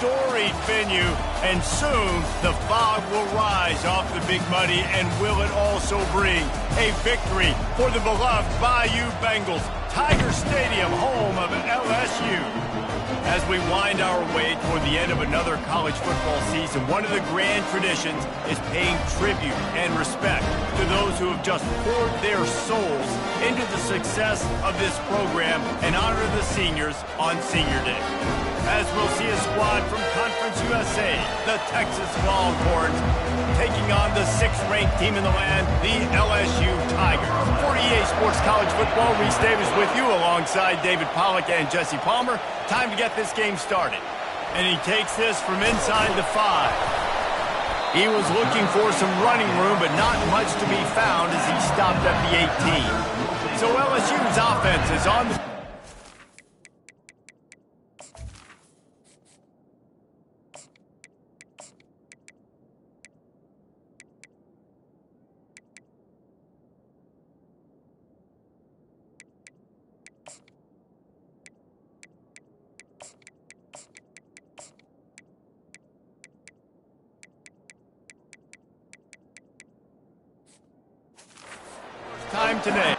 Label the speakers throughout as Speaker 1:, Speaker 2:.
Speaker 1: storied venue, and soon the fog will rise off the Big Muddy, and will it also bring a victory for the beloved Bayou Bengals, Tiger Stadium, home of LSU. As we wind our way toward the end of another college football season, one of the grand traditions is paying tribute and respect to those who have just poured their souls into the success of this program and honor the seniors on Senior Day. As we'll see a squad from Conference USA, the Texas Longhorns, taking on the 6th-ranked team in the land, the LSU Tigers. For EA Sports College Football, Reese Davis with you alongside David Pollack and Jesse Palmer. Time to get this game started. And he takes this from inside the 5. He was looking for some running room, but not much to be found as he stopped at the 18. So LSU's offense is on the... time today.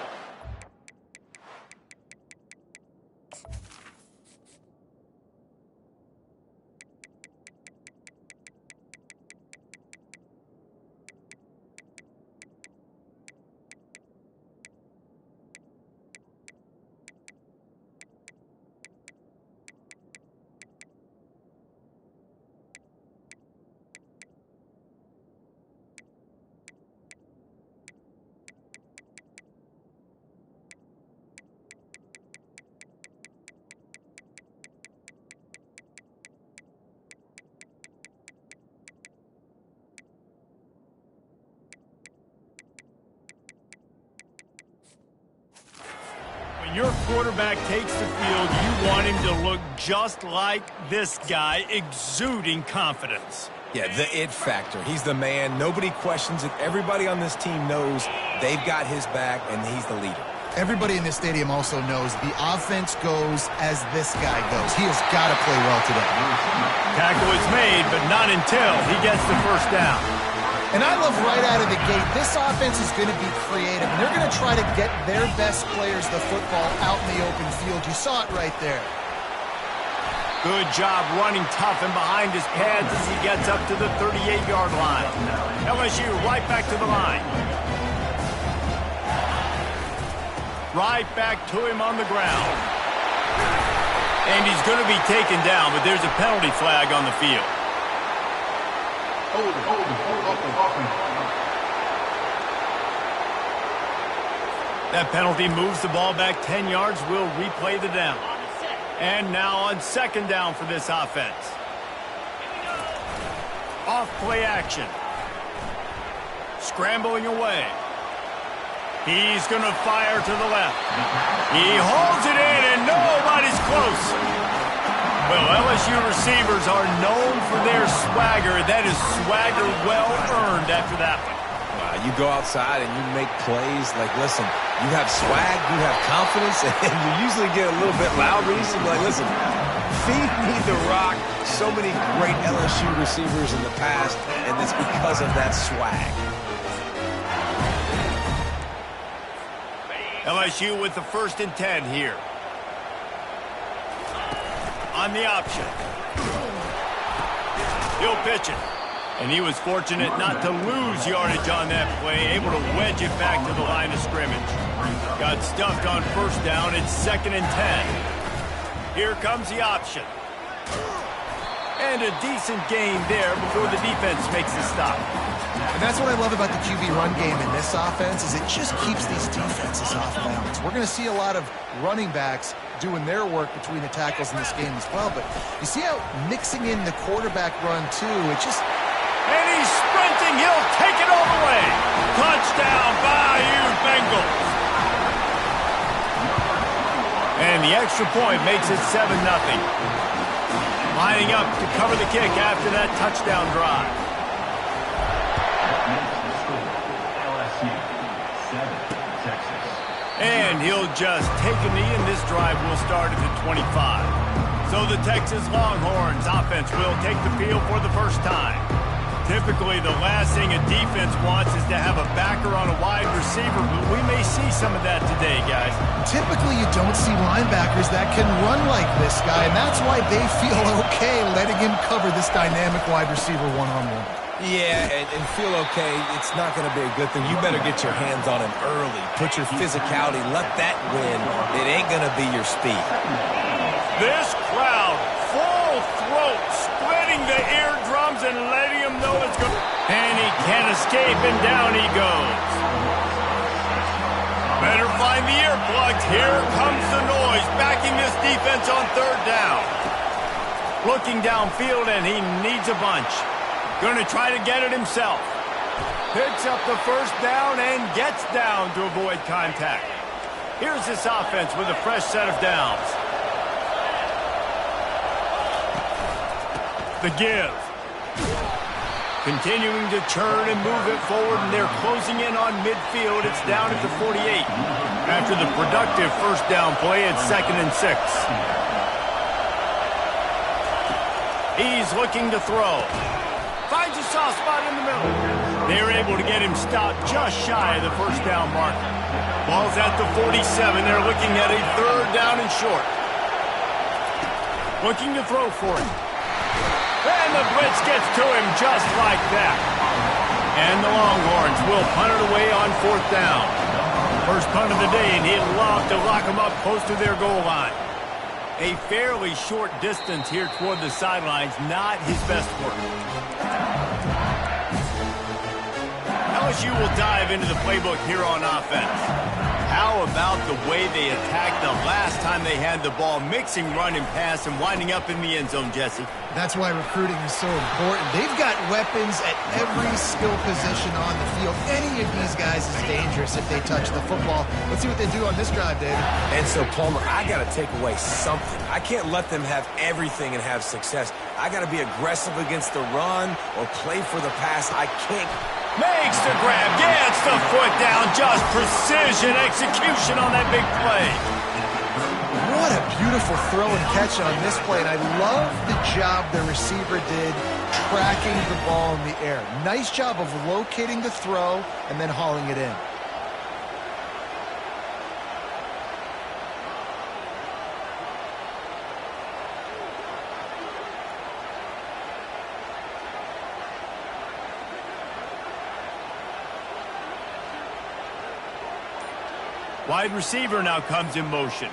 Speaker 1: Your quarterback takes the field, you want him to look just like this guy, exuding confidence.
Speaker 2: Yeah, the it factor. He's the man. Nobody questions it. Everybody on this team knows they've got his back, and he's the leader.
Speaker 3: Everybody in this stadium also knows the offense goes as this guy goes. He has got to play well today.
Speaker 1: Tackle is made, but not until he gets the first down.
Speaker 3: And I love right out of the gate, this offense is going to be creative, and they're going to try to get their best players the football out in the open field. You saw it right there.
Speaker 1: Good job running tough and behind his pads as he gets up to the 38-yard line. LSU right back to the line. Right back to him on the ground. And he's going to be taken down, but there's a penalty flag on the field. That penalty moves the ball back 10 yards. We'll replay the down. And now on second down for this offense. Off play action. Scrambling away. He's going to fire to the left. He holds it in, and nobody's close. Well, LSU receivers are known for their swagger. That is swagger well earned after that one.
Speaker 2: You go outside and you make plays. Like, listen, you have swag, you have confidence, and you usually get a little bit loud. Reese, like, listen, feed me the rock. So many great LSU receivers in the past, and it's because of that swag.
Speaker 1: LSU with the 1st and 10 here. On the option. He'll pitch it. And he was fortunate not to lose yardage on that play, able to wedge it back to the line of scrimmage. Got stuffed on first down. It's 2nd and 10. Here comes the option. And a decent gain there before the defense makes the stop.
Speaker 3: And that's what I love about the QB run game in this offense, is it just keeps these defenses off balance. We're going to see a lot of running backs doing their work between the tackles in this game as well. But you see how mixing in the quarterback run, too, it just...
Speaker 1: And he's sprinting. He'll take it all the way. Touchdown, Bayou Bengals. And the extra point makes it 7-0. Lining up to cover the kick after that touchdown drive. And he'll just take a knee, and this drive will start at the 25. So the Texas Longhorns offense will take the field for the first time. Typically, the last thing a defense wants is to have a backer on a wide receiver, but we may see some of that today, guys.
Speaker 3: Typically, you don't see linebackers that can run like this guy, and that's why they feel okay letting him cover this dynamic wide receiver one-on-one.
Speaker 2: Yeah, and feel okay, it's not going to be a good thing. You better get your hands on him early. Put your physicality, let that win. It ain't going to be your speed.
Speaker 1: This crowd, full throat, splitting the eardrums and letting him know it's good. And he can't escape, and down he goes. Better find the earplugs. Here comes the noise, backing this defense on third down. Looking downfield, and he needs a bunch. Going to try to get it himself. Picks up the first down and gets down to avoid contact. Here's this offense with a fresh set of downs. The give. Continuing to churn and move it forward, and they're closing in on midfield. It's down at the 48. After the productive first down play, it's 2nd and 6. He's looking to throw. Finds a soft spot in the middle. They're able to get him stopped just shy of the first down mark. Ball's at the 47. They're looking at a third down and short. Looking to throw for it. And the blitz gets to him just like that. And the Longhorns will punt it away on 4th down. First punt of the day, and he'd love to lock them up close to their goal line. A fairly short distance here toward the sidelines, not his best work. LSU will dive into the playbook here on offense. How about the way they attacked the last time they had the ball, mixing run and pass and winding up in the end zone, Jesse?
Speaker 3: That's why recruiting is so important. They've got weapons at every skill position on the field. Any of these guys is dangerous if they touch the football. Let's see what they do on this drive, David.
Speaker 2: And so, Palmer, I got to take away something. I can't let them have everything and have success. I got to be aggressive against the run or play for the pass. I can't.
Speaker 1: Makes the grab, gets the foot down, just precision execution on that big play.
Speaker 3: What a beautiful throw and catch on this play, and I love the job the receiver did tracking the ball in the air. Nice job of locating the throw and then hauling it in.
Speaker 1: Wide receiver now comes in motion.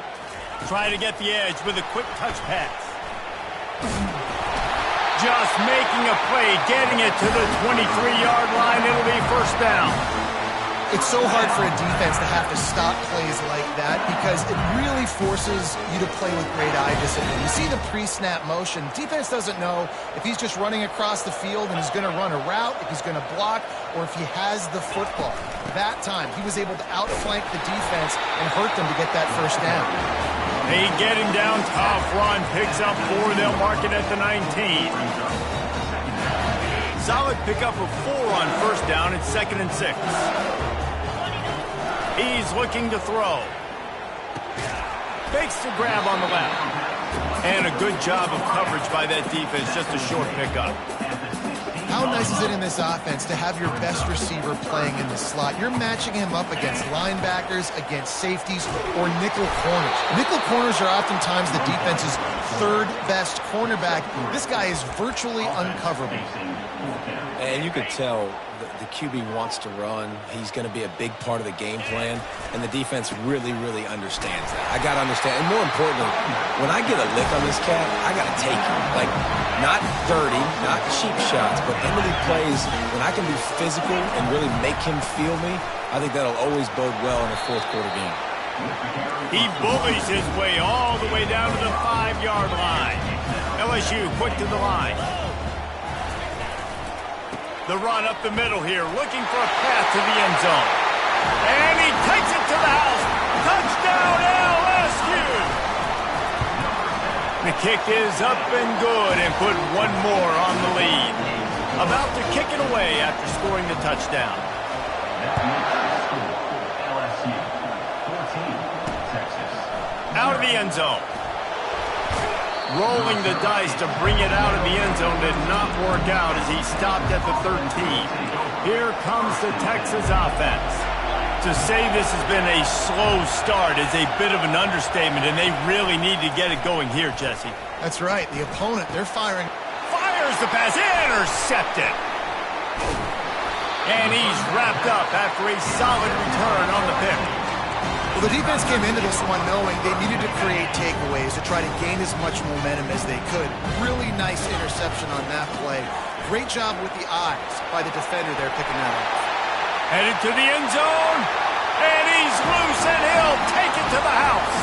Speaker 1: Trying to get the edge with a quick touch pass. Just making a play, getting it to the 23-yard line. It'll be first down.
Speaker 3: It's so hard for a defense to have to stop plays like that because it really forces you to play with great eye discipline. You see the pre-snap motion. Defense doesn't know if he's just running across the field and he's going to run a route, if he's going to block, or if he has the football. That time, he was able to outflank the defense and hurt them to get that first down.
Speaker 1: They get him down, tough run, picks up 4. They'll mark it at the 19. Solid pickup of 4 on first down. It's 2nd and 6. He's looking to throw. Fakes the grab on the left. And a good job of coverage by that defense. Just a short pickup.
Speaker 3: How nice is it in this offense to have your best receiver playing in the slot? You're matching him up against linebackers, against safeties, or nickel corners. Nickel corners are oftentimes the defense's third best cornerback. This guy is virtually uncoverable.
Speaker 2: And you could tell the QB wants to run. He's going to be a big part of the game plan, and the defense really, really understands that. I got to understand, and more importantly, when I get a lick on this cat, I got to take it. Like, not dirty, not cheap shots, but into the plays when I can be physical and really make him feel me. I think that'll always bode well in a fourth-quarter game.
Speaker 1: He bullies his way all the way down to the 5-yard line. LSU quick to the line. The run up the middle here, looking for a path to the end zone. And he takes it to the house. Touchdown, LSU! The kick is up and good and put one more on the lead. About to kick it away after scoring the touchdown.
Speaker 4: LSU, 14, Texas.
Speaker 1: Out of the end zone. Rolling the dice to bring it out of the end zone did not work out as he stopped at the 13. Here comes the Texas offense. To say this has been a slow start is a bit of an understatement, and they really need to get it going here, Jesse.
Speaker 3: That's right. The opponent, they're firing.
Speaker 1: Fires the pass, intercepted. And he's wrapped up after a solid return on the pick.
Speaker 3: Well, the defense came into this one knowing they needed to create takeaways to try to gain as much momentum as they could. Really nice interception on that play. Great job with the eyes by the defender there picking that up.
Speaker 1: Headed to the end zone, and he's loose, and he'll take it to the house.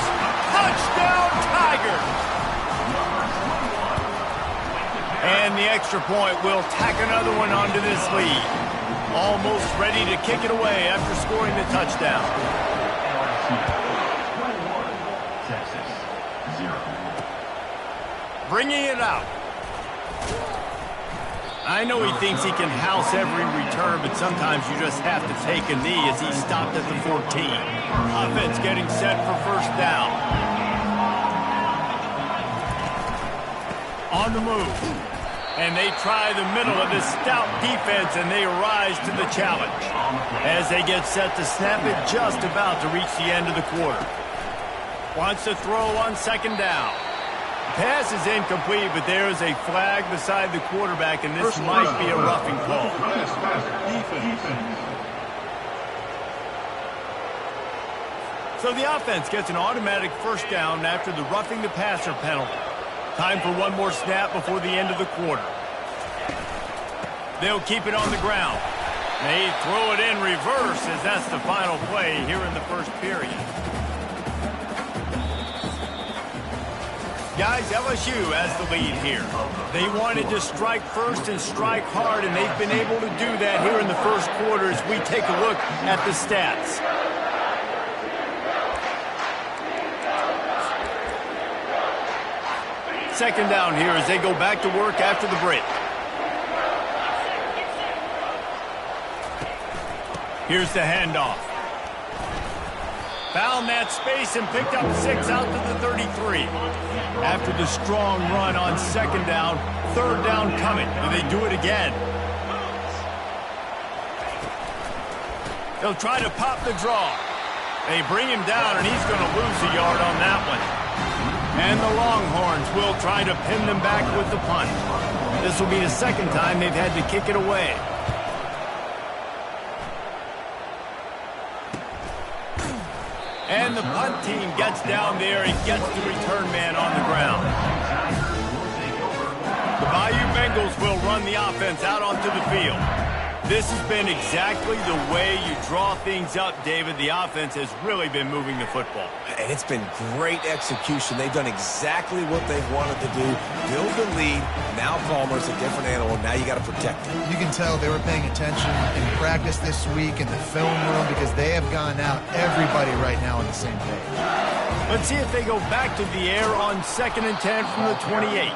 Speaker 1: Touchdown, Tigers! And the extra point will tack another one onto this lead. Almost ready to kick it away after scoring the touchdown. Bringing it out. I know he thinks he can house every return, but sometimes you just have to take a knee as he stopped at the 14. Offense getting set for first down. On the move. And they try the middle of this stout defense, and they rise to the challenge. As they get set to snap it, just about to reach the end of the quarter. Wants to throw on second down. Pass is incomplete, but there is a flag beside the quarterback, and this might be a roughing call. So the offense gets an automatic first down after the roughing the passer penalty. Time for one more snap before the end of the quarter. They'll keep it on the ground. They throw it in reverse as that's the final play here in the first period. Guys, LSU has the lead here. They wanted to strike first and strike hard, and they've been able to do that here in the first quarter as we take a look at the stats. Second down here as they go back to work after the break. Here's the handoff. Found that space and picked up 6 out to the 33. After the strong run on second down, third down coming. Do they do it again? They'll try to pop the draw. They bring him down, and he's going to lose a yard on that one. And the Longhorns will try to pin them back with the punt. This will be the second time they've had to kick it away. And the punt team gets down there and gets the return man on the ground. The Bayou Bengals will run the offense out onto the field. This has been exactly the way you draw things up, David. The offense has really been moving the football.
Speaker 2: And it's been great execution. They've done exactly what they've wanted to do. Build the lead. Now Palmer's a different animal. Now you got to protect him.
Speaker 3: You can tell they were paying attention in practice this week in the film room because they have gone out, everybody right now on the same page.
Speaker 1: Let's see if they go back to the air on 2nd and 10 from the 28.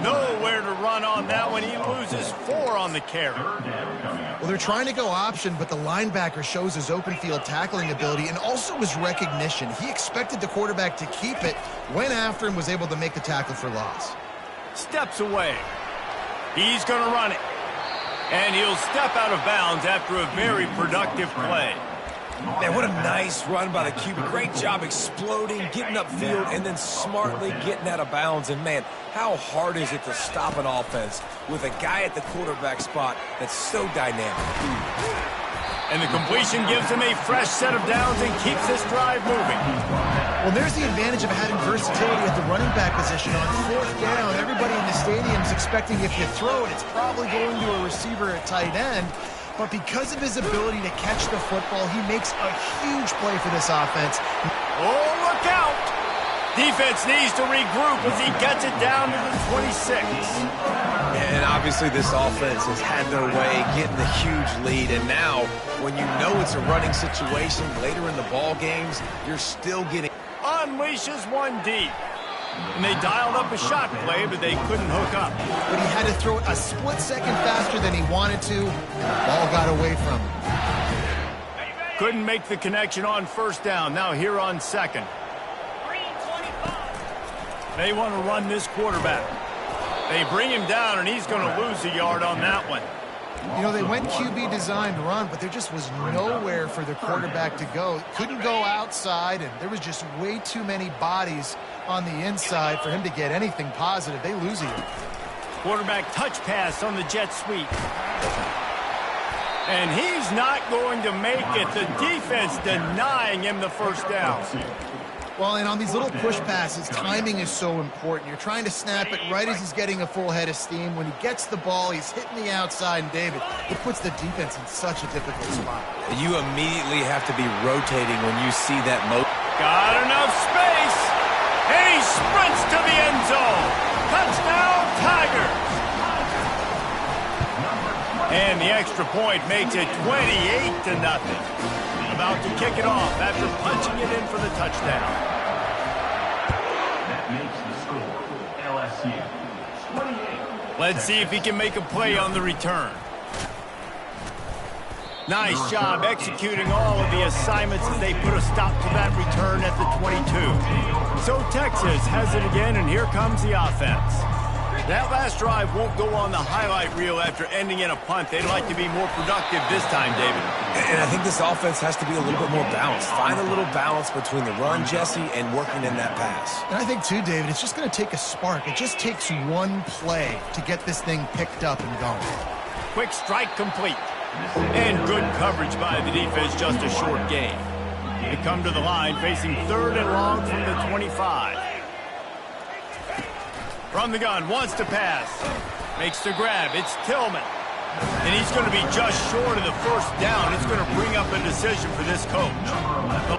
Speaker 1: Nowhere to run on that one. He loses 4 on the carry.
Speaker 3: Well, they're trying to go option, but the linebacker shows his open field tackling ability and also his recognition. He expected the quarterback to keep it, went after him, was able to make the tackle for loss.
Speaker 1: Steps away. He's going to run it. And he'll step out of bounds after a very productive play.
Speaker 2: Man, what a nice run by the QB. Great job exploding, getting upfield, and then smartly getting out of bounds. And, man, how hard is it to stop an offense with a guy at the quarterback spot that's so dynamic?
Speaker 1: And the completion gives him a fresh set of downs and keeps this drive moving.
Speaker 3: Well, there's the advantage of having versatility at the running back position. On 4th down, everybody in the stadium is expecting if you throw it, it's probably going to a receiver at tight end. But because of his ability to catch the football, he makes a huge play for this offense.
Speaker 1: Oh, look out! Defense needs to regroup as he gets it down to the 26.
Speaker 2: And obviously this offense has had their way getting the huge lead. And now, when you know it's a running situation later in the ball games, you're still getting...
Speaker 1: Unleashes one deep. And they dialed up a shot play, but they couldn't hook up.
Speaker 3: But he had to throw it a split second faster than he wanted to, and the ball got away from him.
Speaker 1: Couldn't make the connection on 1st down. Now here on 2nd. They want to run this quarterback. They bring him down, and he's going to lose a yard on that one.
Speaker 3: You know, they went QB designed run, but there just was nowhere for the quarterback to go. Couldn't go outside, and there was just way too many bodies on the inside for him to get anything positive. They lose it.
Speaker 1: Quarterback touch pass on the jet sweep. And he's not going to make it. The defense denying him the first down.
Speaker 3: Well, and on these little push passes, timing is so important. You're trying to snap it right as he's getting a full head of steam. When he gets the ball, he's hitting the outside, and David, it puts the defense in such a difficult spot.
Speaker 2: You immediately have to be rotating when you see that motion.
Speaker 1: Got enough space, and he sprints to the end zone. Touchdown, Tigers. And the extra point makes it 28-0. About to kick it off after punching it in for the touchdown.
Speaker 4: That makes the score LSU 28.
Speaker 1: Let's see if he can make a play on the return. Nice job executing all of the assignments as they put a stop to that return at the 22. So Texas has it again, and here comes the offense. That last drive won't go on the highlight reel after ending in a punt. They'd like to be more productive this time, David.
Speaker 2: And I think this offense has to be a little bit more balanced. Find a little balance between the run, Jesse, and working in that pass.
Speaker 3: And I think, too, David, it's just going to take a spark. It just takes one play to get this thing picked up and going.
Speaker 1: Quick strike complete. And good coverage by the defense, just a short gain. They come to the line facing 3rd and long from the 25. From the gun, wants to pass. Makes the grab. It's Tillman. And he's going to be just short of the first down. It's going to bring up a decision for this coach.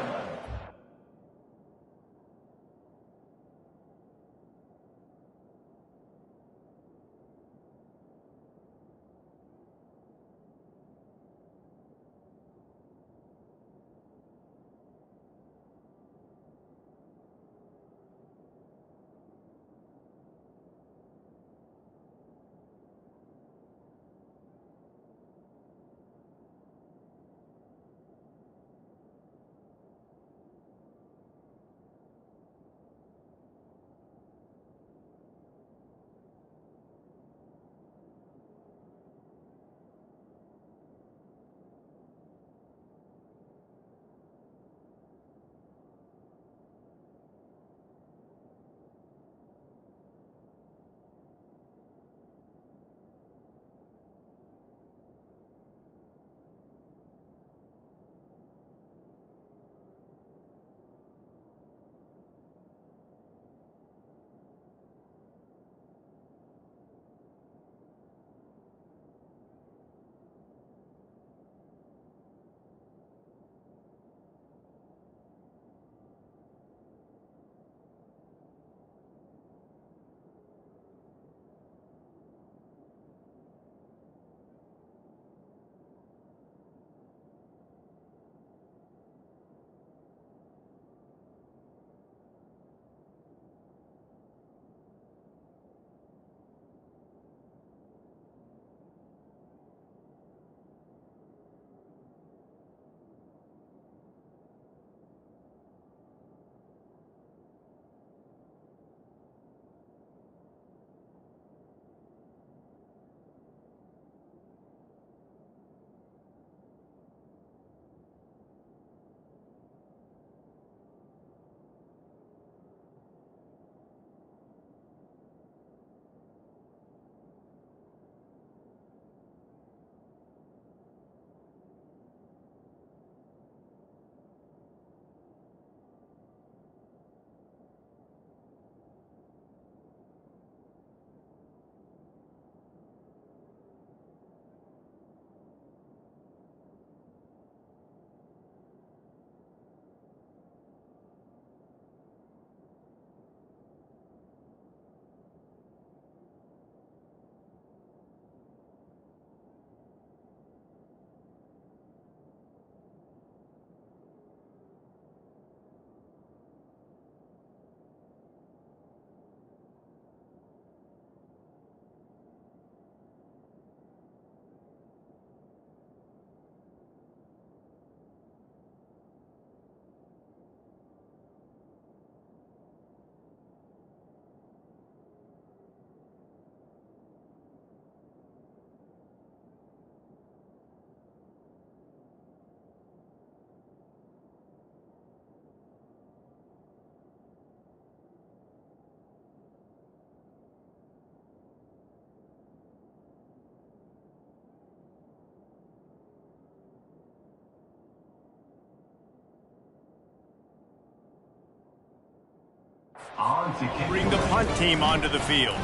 Speaker 4: On to kick.
Speaker 1: Bring the punt team onto the field.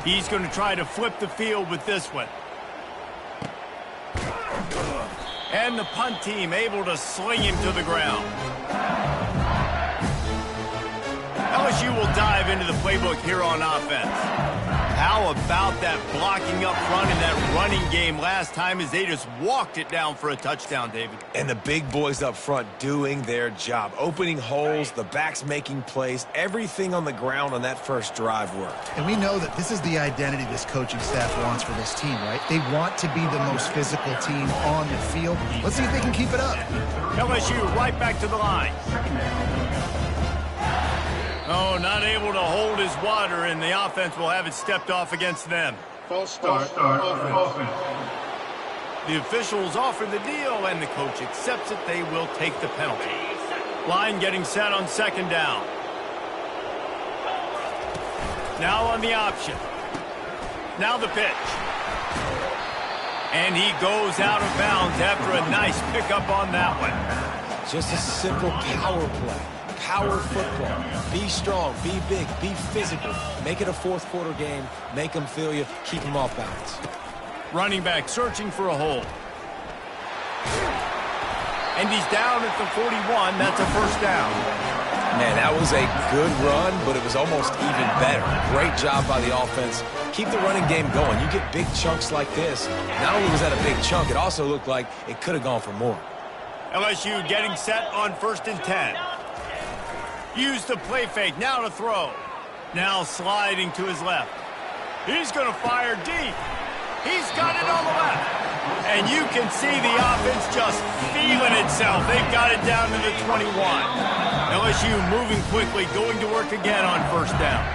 Speaker 1: He's going to try to flip the field with this one. And the punt team able to sling him to the ground. LSU will dive into the playbook here on offense. How about that blocking up front in that running game last time as they just walked it down for a touchdown, David?
Speaker 2: And the big boys up front doing their job. Opening holes, the backs making plays, everything on the ground on that first drive worked.
Speaker 3: And we know that this is the identity this coaching staff wants for this team, right? They want to be the most physical team on the field. Let's see if they can keep it up.
Speaker 1: LSU right back to the line. Oh, not able to hold his water, and the offense will have it stepped off against them.
Speaker 4: False start. Offense.
Speaker 1: The officials offer the deal, and the coach accepts it. They will take the penalty. Line getting set on second down. Now on the option. Now the pitch. And he goes out of bounds after a nice pickup on that one.
Speaker 2: Just a simple power play. Power football. Be strong, be big, be physical. Make it a fourth quarter game. Make them feel you. Keep them off balance.
Speaker 1: Running back searching for a hole. And he's down at the 41. That's a first down.
Speaker 2: Man, that was a good run, but it was almost even better. Great job by the offense. Keep the running game going. You get big chunks like this. Not only was that a big chunk, it also looked like it could have gone for more.
Speaker 1: LSU getting set on 1st and 10. Use the play fake, now to throw. Now sliding to his left. He's going to fire deep. He's got it on the left. And you can see the offense just feeling itself. They've got it down to the 21. LSU moving quickly, going to work again on first down.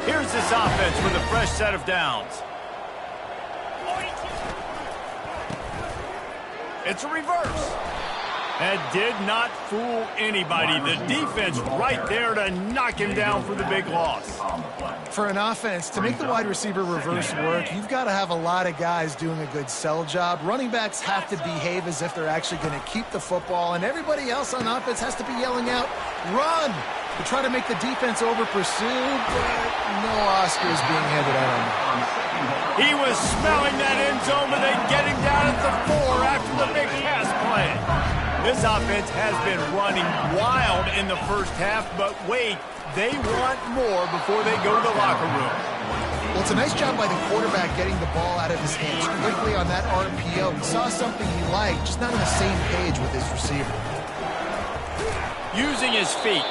Speaker 1: Here's this offense with a fresh set of downs. It's a reverse. That did not fool anybody. The defense right there to knock him down for the big loss.
Speaker 3: For an offense, to make the wide receiver reverse work, you've got to have a lot of guys doing a good sell job. Running backs have to behave as if they're actually going to keep the football, and everybody else on offense has to be yelling out, run, to try to make the defense over-pursue, but no Oscars being handed out on that.
Speaker 1: He was smelling that end zone, but they get him down at the 4 after the big pass play. This offense has been running wild in the first half, but wait, they want more before they go to the locker room.
Speaker 3: Well, it's a nice job by the quarterback getting the ball out of his hands quickly on that RPO. He saw something he liked, just not on the same page with his receiver.
Speaker 1: Using his feet,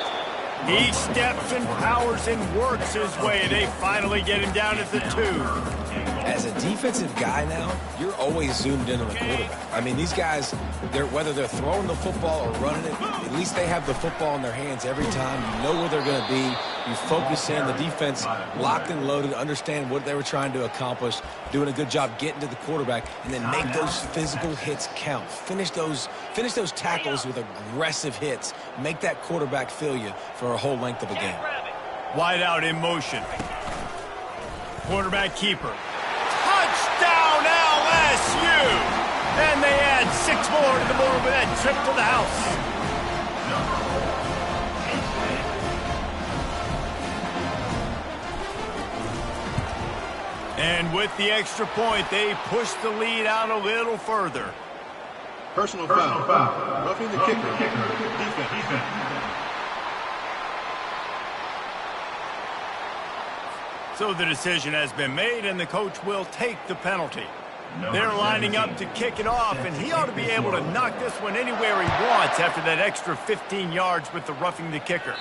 Speaker 1: he steps and powers and works his way. They finally get him down at the 2.
Speaker 2: As a defensive guy now, you're always zoomed in on the quarterback. I mean, these guys, whether they're throwing the football or running it, at least they have the football in their hands every time. You know where they're going to be. You focus in. The defense locked and loaded, understand what they were trying to accomplish, doing a good job getting to the quarterback, and then make those physical hits count. Finish those tackles with aggressive hits. Make that quarterback feel you for a whole length of a game.
Speaker 1: Wide out in motion. Quarterback keeper. Touchdown LSU! And they add 6 more to the board with that trip to the house. And with the extra point, they push the lead out a little further.
Speaker 5: Personal foul. Roughing the kicker. Defense.
Speaker 1: So the decision has been made, and the coach will take the penalty. They're lining up to kick it off, and he ought to be able to knock this one anywhere he wants after that extra 15 yards with the roughing the kicker.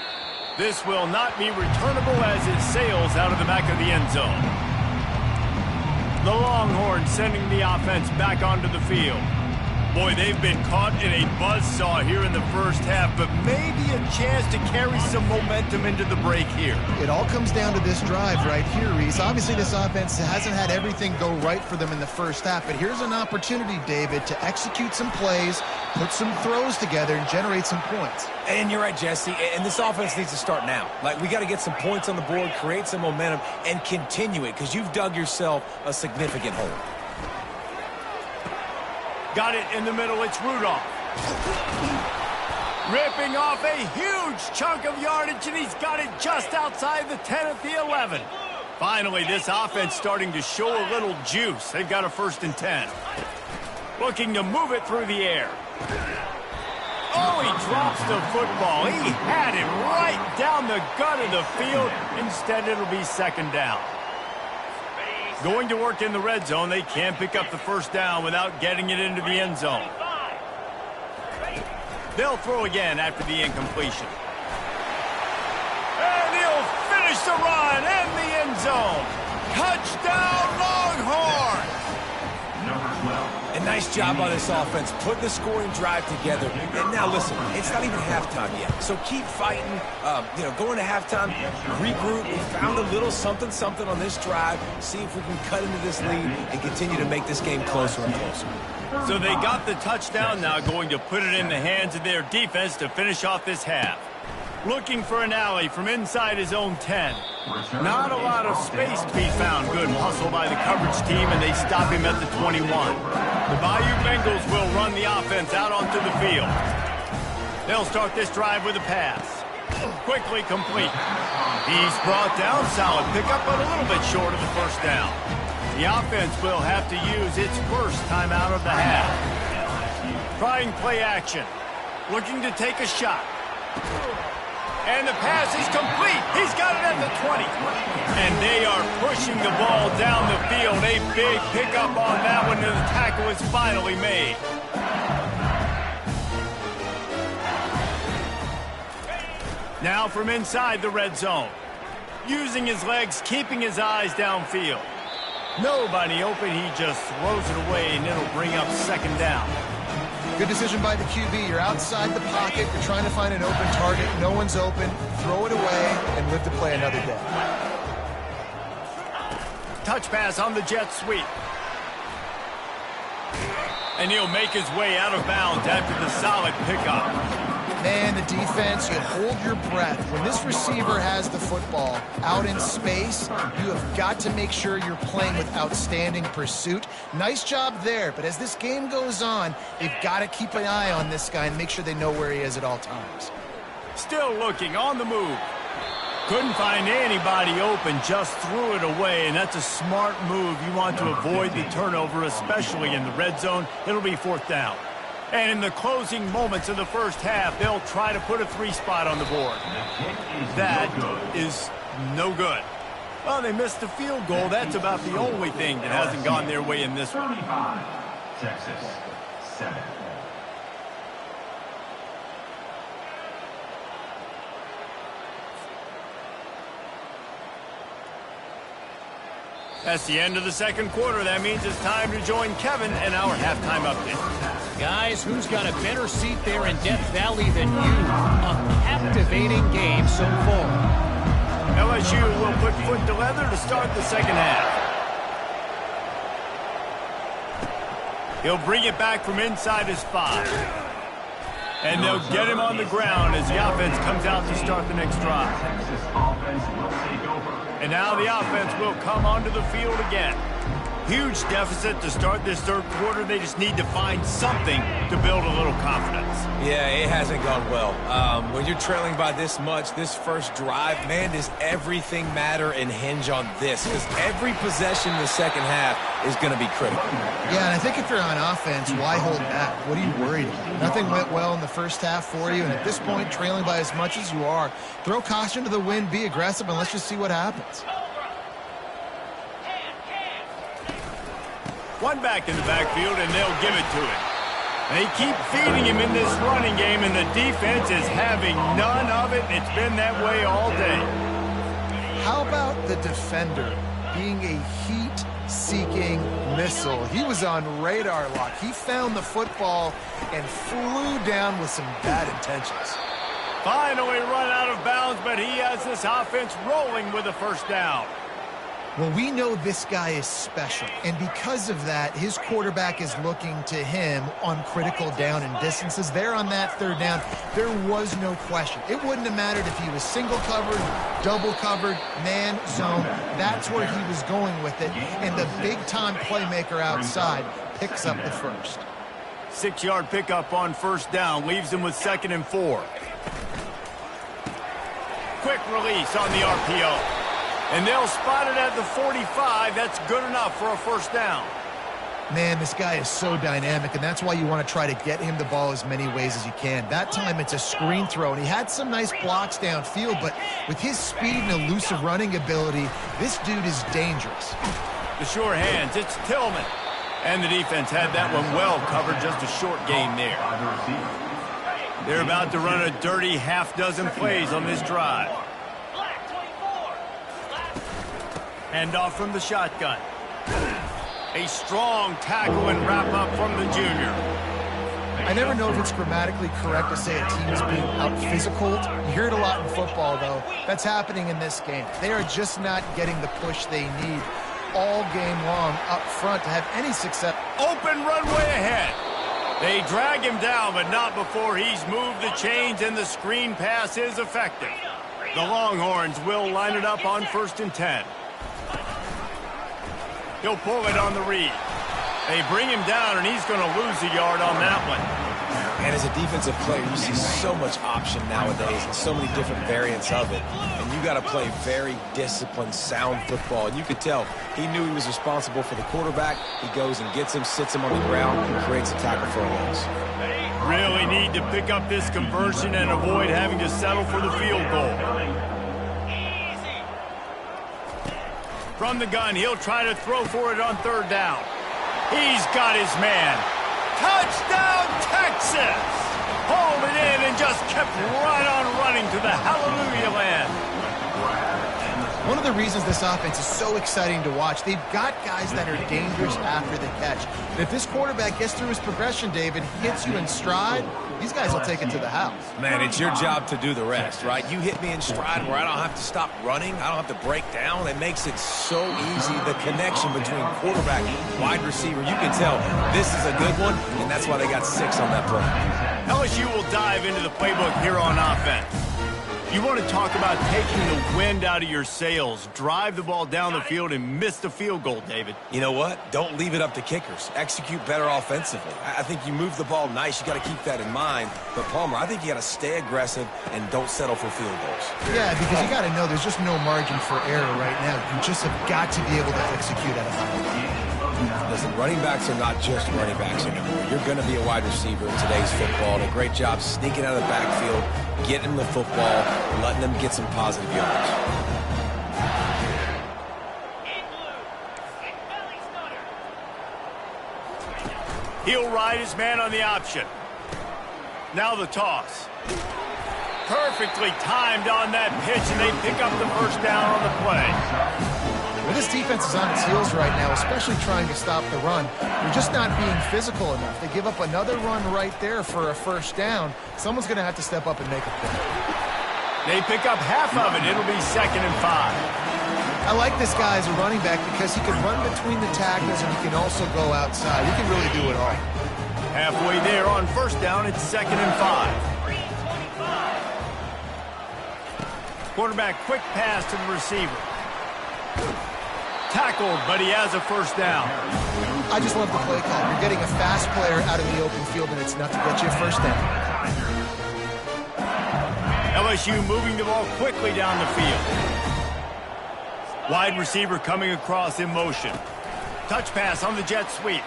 Speaker 1: This will not be returnable as it sails out of the back of the end zone. The Longhorns sending the offense back onto the field. Boy, they've been caught in a buzzsaw here in the first half, but maybe a chance to carry some momentum into the break here.
Speaker 3: It all comes down to this drive right here, Reese. Obviously, this offense hasn't had everything go right for them in the first half, but here's an opportunity, David, to execute some plays, put some throws together, and generate some points.
Speaker 2: And you're right, Jesse, and this offense needs to start now. Like, we got to get some points on the board, create some momentum, and continue it, because you've dug yourself a significant hole.
Speaker 1: Got it in the middle. It's Rudolph. Ripping off a huge chunk of yardage, and he's got it just outside the 10 at the 11. Finally, this offense starting to show a little juice. They've got a 1st and 10. Looking to move it through the air. Oh, he drops the football. He had it right down the gut of the field. Instead, it'll be 2nd down. Going to work in the red zone. They can't pick up the 1st down without getting it into the end zone. They'll throw again after the incompletion. And he'll finish the run in the end zone. Touchdown, Longhorn!
Speaker 2: A nice job on this offense, putting the scoring drive together. And now listen, it's not even halftime yet, so keep fighting. Going to halftime, regroup. We found a little something on this drive. See if we can cut into this lead and continue to make this game closer and closer.
Speaker 1: So they got the touchdown, now going to put it in the hands of their defense to finish off this half. Looking for an alley from inside his own 10. Not a lot of space to be found. Good hustle by the coverage team, and they stop him at the 21. The Bayou Bengals will run the offense out onto the field. They'll start this drive with a pass. Quickly complete. He's brought down. Solid pickup, but a little bit short of the 1st down. The offense will have to use its 1st timeout of the half. Trying play action. Looking to take a shot. And the pass is complete. He's got it at the 20. And they are pushing the ball down the field. A big pickup on that one, and the tackle is finally made. Now from inside the red zone. Using his legs, keeping his eyes downfield. Nobody open. He just throws it away, and it'll bring up 2nd down.
Speaker 3: Good decision by the QB. You're outside the pocket. You're trying to find an open target. No one's open. Throw it away and live to play another day.
Speaker 1: Touch pass on the jet sweep. And he'll make his way out of bounds after the solid pickup.
Speaker 3: Man, the defense, you hold your breath. When this receiver has the football out in space, you have got to make sure you're playing with outstanding pursuit. Nice job there, but as this game goes on, they've got to keep an eye on this guy and make sure they know where he is at all times.
Speaker 1: Still looking on the move. Couldn't find anybody open, just threw it away, and that's a smart move. You want to avoid the turnover, especially in the red zone. It'll be 4th down. And in the closing moments of the 1st half, they'll try to put a 3-spot on the board. That is no good. Well, they missed the field goal. That's about the only thing that hasn't gone their way in this one.
Speaker 4: 35, Texas, 7.
Speaker 1: That's the end of the 2nd quarter. That means it's time to join Kevin in our halftime update.
Speaker 6: Guys, who's got a better seat there in Death Valley than you? A captivating game so far.
Speaker 1: LSU will put foot to leather to start the 2nd half. He'll bring it back from inside his 5. And they'll get him on the ground as the offense comes out to start the next drive.
Speaker 4: Texas offense will take over.
Speaker 1: And now the offense will come onto the field again. Huge deficit to start this 3rd quarter. They just need to find something to build a little confidence.
Speaker 2: Yeah, it hasn't gone well. When you're trailing by this much, this 1st drive, man, does everything matter and hinge on this? Because every possession in the 2nd half is going to be critical.
Speaker 3: Yeah, and I think if you're on offense, why hold back? What are you worried about? Nothing went well in the 1st half for you, and at this point, trailing by as much as you are, throw caution to the wind, be aggressive, and let's just see what happens.
Speaker 1: One back in the backfield, and they'll give it to him. They keep feeding him in this running game, and the defense is having none of it. It's been that way all day.
Speaker 3: How about the defender being a heat-seeking missile? He was on radar lock. He found the football and flew down with some bad intentions.
Speaker 1: Finally run out of bounds, but he has this offense rolling with a 1st down.
Speaker 3: Well, we know this guy is special, and because of that, his quarterback is looking to him on critical down and distances. There on that 3rd down, there was no question. It wouldn't have mattered if he was single covered, double covered, man, zone. That's where he was going with it, and the big-time playmaker outside picks up the 1st.
Speaker 1: 6-yard pickup on first down leaves them with 2nd and 4. Quick release on the RPO. And they'll spot it at the 45. That's good enough for a first down.
Speaker 3: Man, this guy is so dynamic, and that's why you want to try to get him the ball as many ways as you can. That time, it's a screen throw, and he had some nice blocks downfield, but with his speed and elusive running ability, this dude is dangerous.
Speaker 1: The sure hands, it's Tillman. And the defense had that one well covered, just a short game there. They're about to run a dirty half-dozen plays on this drive. Handoff from the shotgun. A strong tackle and wrap-up from the junior.
Speaker 3: I never know if it's grammatically correct to say a team is being out-physical. You hear it a lot in football, though. That's happening in this game. They are just not getting the push they need all game long up front to have any success.
Speaker 1: Open runway ahead. They drag him down, but not before he's moved the chains and the screen pass is effective. The Longhorns will line it up on 1st and 10. He'll pull it on the read. They bring him down, and he's going to lose a yard on that one.
Speaker 2: And as a defensive player, you see so much option nowadays and so many different variants of it. And you got to play very disciplined, sound football. And you could tell he knew he was responsible for the quarterback. He goes and gets him, sits him on the ground, and creates a tackle for a loss.
Speaker 1: Really need to pick up this conversion and avoid having to settle for the field goal. From the gun, he'll try to throw for it on 3rd down. He's got his man. Touchdown, Texas! Hauled it in and just kept right on running to the hallelujah land.
Speaker 3: One of the reasons this offense is so exciting to watch, they've got guys that are dangerous after the catch. And if this quarterback gets through his progression, David, hits you in stride, these guys will take it to the house.
Speaker 2: Man, it's your job to do the rest, right? You hit me in stride where I don't have to stop running. I don't have to break down. It makes it so easy. The connection between quarterback and wide receiver, you can tell this is a good one, and that's why they got 6 on that play.
Speaker 1: LSU will dive into the playbook here on offense. You want to talk about taking the wind out of your sails. Drive the ball down the field and miss the field goal, David.
Speaker 2: You know what? Don't leave it up to kickers. Execute better offensively. I think you move the ball nice. You got to keep that in mind. But, Palmer, I think you got to stay aggressive and don't settle for field goals.
Speaker 3: Yeah, because you got to know there's just no margin for error right now. You just have got to be able to execute at a high level.
Speaker 2: Listen, running backs are not just running backs anymore. You're going to be a wide receiver in today's football. And a great job sneaking out of the backfield, getting the football, letting them get some positive yards.
Speaker 1: He'll ride his man on the option. Now the toss. Perfectly timed on that pitch, and they pick up the first down on the play.
Speaker 3: Well, this defense is on its heels right now, especially trying to stop the run. They're just not being physical enough. They give up another run right there for a first down. Someone's going to have to step up and make a play.
Speaker 1: They pick up half of it. It'll be 2nd and 5.
Speaker 3: I like this guy as a running back because he can run between the tackles and he can also go outside. He can really do it all.
Speaker 1: Halfway there on first down, it's 2nd and 5. Quarterback quick pass to the receiver. Tackled, but he has a first down.
Speaker 3: I just love the play call. You're getting a fast player out of the open field, and it's enough to get you a first down.
Speaker 1: LSU moving the ball quickly down the field. Wide receiver coming across in motion. Touch pass on the jet sweep.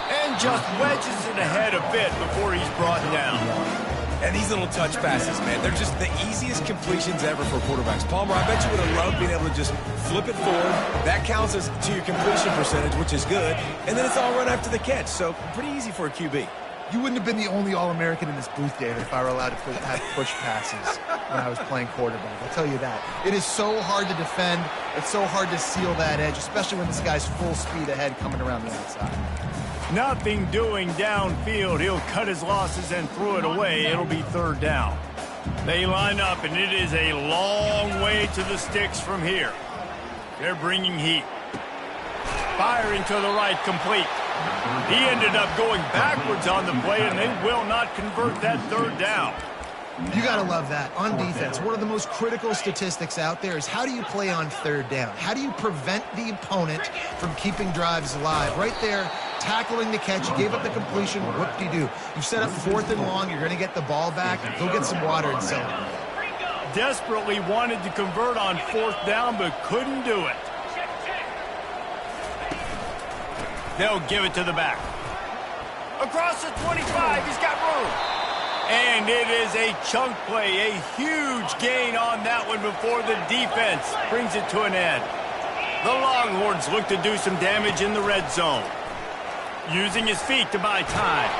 Speaker 1: And just wedges it ahead a bit before he's brought down.
Speaker 2: And these little touch passes, man, they're just the easiest completions ever for quarterbacks. Palmer, I bet you would have loved being able to just flip it forward. That counts as to your completion percentage, which is good. And then it's all run after the catch, so pretty easy for a QB.
Speaker 3: You wouldn't have been the only All-American in this booth, David, if I were allowed to have push passes when I was playing quarterback. I'll tell you that. It is so hard to defend. It's so hard to seal that edge, especially when this guy's full speed ahead coming around the outside.
Speaker 1: Nothing doing downfield. He'll cut his losses and throw it away. It'll be 3rd down. They line up, and it is a long way to the sticks from here. They're bringing heat. Firing to the right, complete. He ended up going backwards on the play, and they will not convert that 3rd down.
Speaker 3: You got to love that. On defense, one of the most critical statistics out there is how do you play on 3rd down? How do you prevent the opponent from keeping drives alive? Right there, tackling the catch. You gave up the completion. Whoop-de-doo. You set up 4th and long. You're going to get the ball back. Go get some water and celebrate.
Speaker 1: Desperately wanted to convert on 4th down, but couldn't do it. They'll give it to the back. Across the 25, he's got room. And it is a chunk play, a huge gain on that one before the defense brings it to an end. The Longhorns look to do some damage in the red zone. Using his feet to buy time.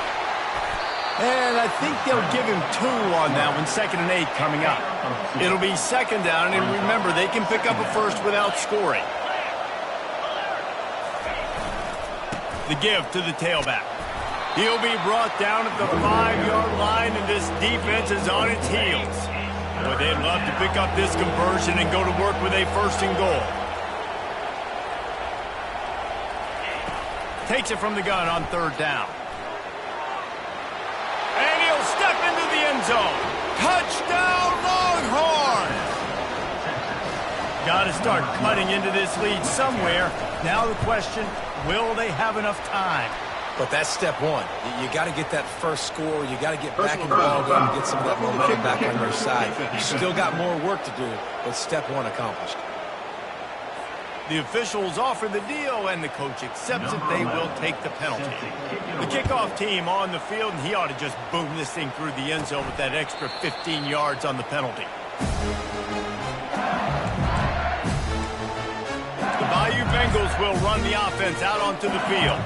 Speaker 1: And I think they'll give him 2 on that one, 2nd and 8 coming up. It'll be 2nd down, and remember, they can pick up a first without scoring. The give to the tailback. He'll be brought down at the 5-yard line, and this defense is on its heels. But they'd love to pick up this conversion and go to work with a 1st and goal. Takes it from the gun on 3rd down. And he'll step into the end zone. Touchdown, Longhorns! Got to start cutting into this lead somewhere. Now the question, will they have enough time?
Speaker 2: But that's step one. You got to get that first score. You got to get back in the ball game and get some of that momentum back on your side. You still got more work to do, but step one accomplished.
Speaker 1: The officials offer the deal, and the coach accepts it. They will take the penalty. The kickoff team on the field, and he ought to just boom this thing through the end zone with that extra 15 yards on the penalty. The Bayou Bengals will run the offense out onto the field.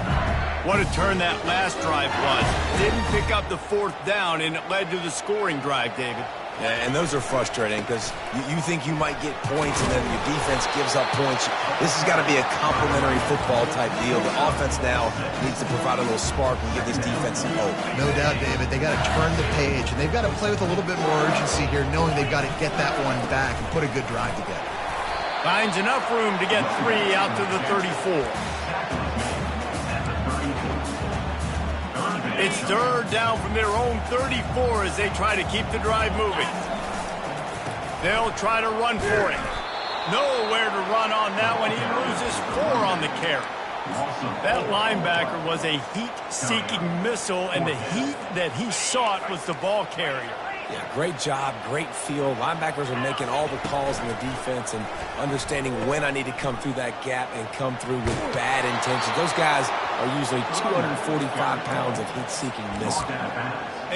Speaker 1: What a turn that last drive was. Didn't pick up the 4th down, and it led to the scoring drive, David.
Speaker 2: Yeah, and those are frustrating because you think you might get points and then your defense gives up points. This has got to be a complementary football type deal. The offense now needs to provide a little spark and give this defense some hope.
Speaker 3: No doubt, David. They got to turn the page, and they've got to play with a little bit more urgency here, knowing they've got to get that one back and put a good drive together.
Speaker 1: Finds enough room to get 3 out to the 34. It's 3rd down from their own 34 as they try to keep the drive moving. They'll try to run for it. Nowhere to run on that one. He loses 4 on the carry. That linebacker was a heat-seeking missile, and the heat that he sought was the ball carrier.
Speaker 2: Yeah, great job, great feel. Linebackers are making all the calls in the defense and understanding when I need to come through that gap and come through with bad intentions. Those guys are usually 245 pounds of heat-seeking missile.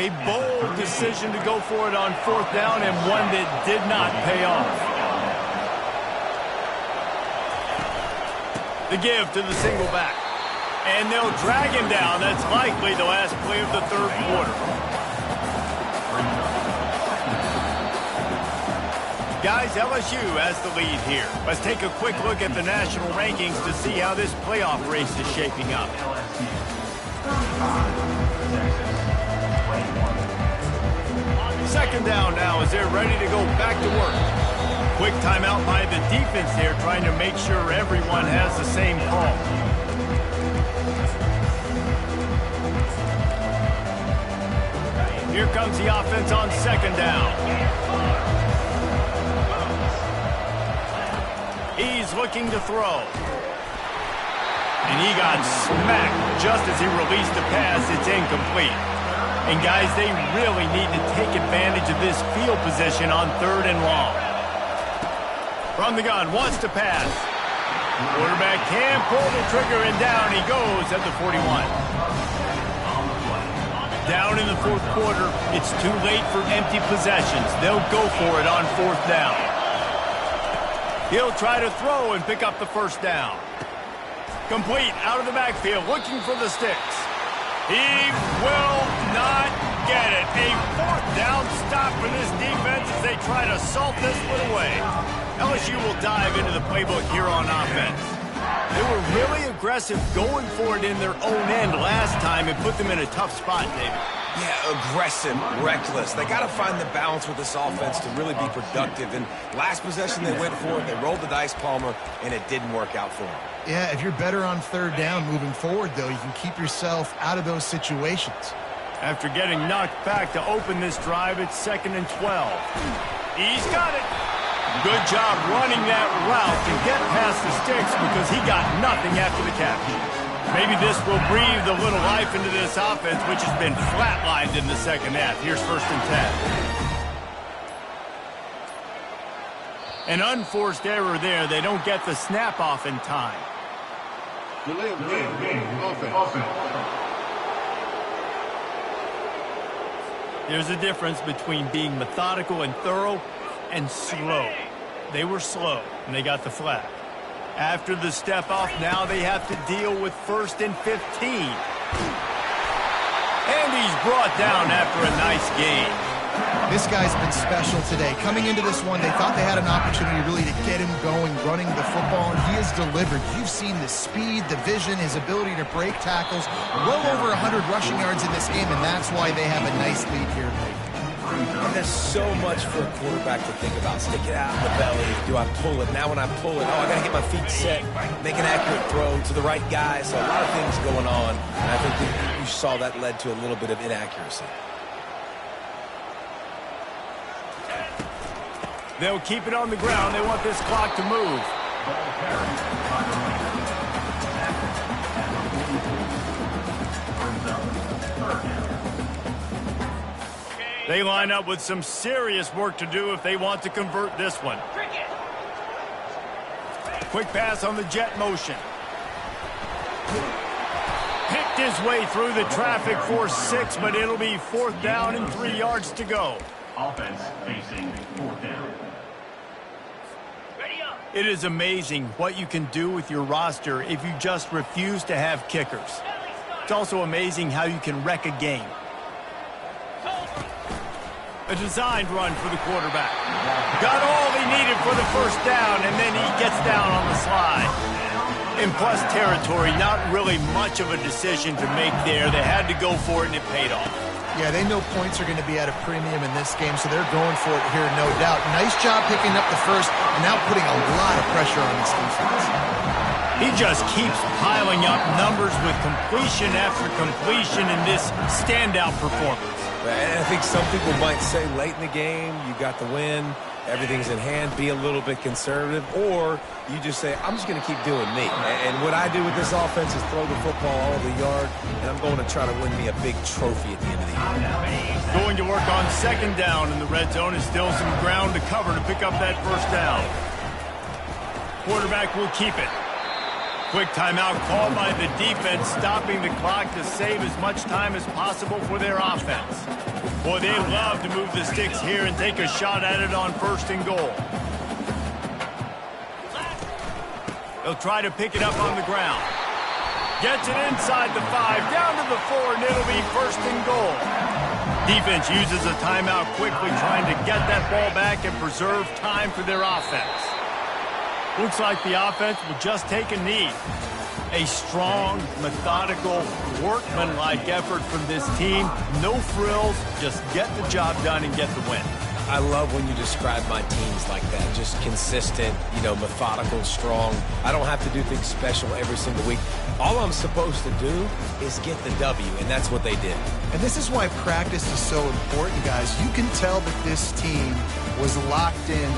Speaker 1: A bold decision to go for it on 4th down, and one that did not pay off. The give to the single back. And they'll drag him down. That's likely the last play of the 3rd quarter. Guys, LSU has the lead here. Let's take a quick look at the national rankings to see how this playoff race is shaping up. 2nd down now as they're ready to go back to work. Quick timeout by the defense there, trying to make sure everyone has the same call. Here comes the offense on 2nd down. He's looking to throw. And he got smacked just as he released the pass. It's incomplete. And guys, they really need to take advantage of this field position on 3rd and long. From the gun, wants to pass. Quarterback can pull the trigger, and down he goes at the 41. Down in the 4th quarter, it's too late for empty possessions. They'll go for it on 4th down. He'll try to throw and pick up the 1st down. Complete out of the backfield, looking for the sticks. He will not get it. A 4th down stop for this defense as they try to salt this one away. LSU will dive into the playbook here on offense. They were really aggressive going for it in their own end last time and put them in a tough spot, David.
Speaker 2: Yeah, aggressive, reckless. They got to find the balance with this offense to really be productive. And last possession they went for it, they rolled the dice, Palmer, and it didn't work out for them.
Speaker 3: Yeah, if you're better on 3rd down moving forward, though, you can keep yourself out of those situations.
Speaker 1: After getting knocked back to open this drive, it's 2nd and 12. He's got it. Good job running that route to get past the sticks because he got nothing after the catch. Maybe this will breathe a little life into this offense, which has been flatlined in the second half. Here's 1st and 10. An unforced error there. They don't get the snap off in time.
Speaker 5: Delay of game. Offense.
Speaker 1: There's a difference between being methodical and thorough and slow. They were slow, and they got the flag. After the step off, now they have to deal with 1st and 15. And he's brought down after a nice gain.
Speaker 3: This guy's been special today. Coming into this one, they thought they had an opportunity really to get him going, running the football, and he has delivered. You've seen the speed, the vision, his ability to break tackles. Well over 100 rushing yards in this game, and that's why they have a nice lead here tonight.
Speaker 2: And there's so much for a quarterback to think about. Stick it out in the belly. Do I pull it? Now when I pull it, I got to get my feet set, make an accurate throw to the right guy. So a lot of things going on. And I think that you saw that led to a little bit of inaccuracy.
Speaker 1: They'll keep it on the ground. They want this clock to move. They line up with some serious work to do if they want to convert this one. Quick pass on the jet motion. Picked his way through the traffic for 6, but it'll be 4th down and 3 yards to go.
Speaker 4: Offense facing 4th down.
Speaker 1: It is amazing what you can do with your roster if you just refuse to have kickers. It's also amazing how you can wreck a game. A designed run for the quarterback. Got all he needed for the 1st down, and then he gets down on the slide. In plus territory, not really much of a decision to make there. They had to go for it, and it paid off.
Speaker 3: Yeah, they know points are going to be at a premium in this game, so they're going for it here, no doubt. Nice job picking up the 1st, and now putting a lot of pressure on this defense.
Speaker 1: He just keeps piling up numbers with completion after completion in this standout performance.
Speaker 2: And I think some people might say late in the game, you got the win, everything's in hand, be a little bit conservative, or you just say, I'm just going to keep doing me. And what I do with this offense is throw the football all over the yard, and I'm going to try to win me a big trophy at the end of the year.
Speaker 1: Going to work on 2nd down in the red zone is still some ground to cover to pick up that 1st down. Quarterback will keep it. Quick timeout called by the defense, stopping the clock to save as much time as possible for their offense. Boy, they love to move the sticks here and take a shot at it on 1st and goal. They'll try to pick it up on the ground. Gets it inside the 5, down to the 4, and it'll be 1st and goal. Defense uses a timeout quickly, trying to get that ball back and preserve time for their offense. Looks like the offense will just take a knee. A strong, methodical, workmanlike effort from this team. No frills, just get the job done and get the win.
Speaker 2: I love when you describe my teams like that. Just consistent, methodical, strong. I don't have to do things special every single week. All I'm supposed to do is get the W, and that's what they did.
Speaker 3: And this is why practice is so important, guys. You can tell that this team was locked in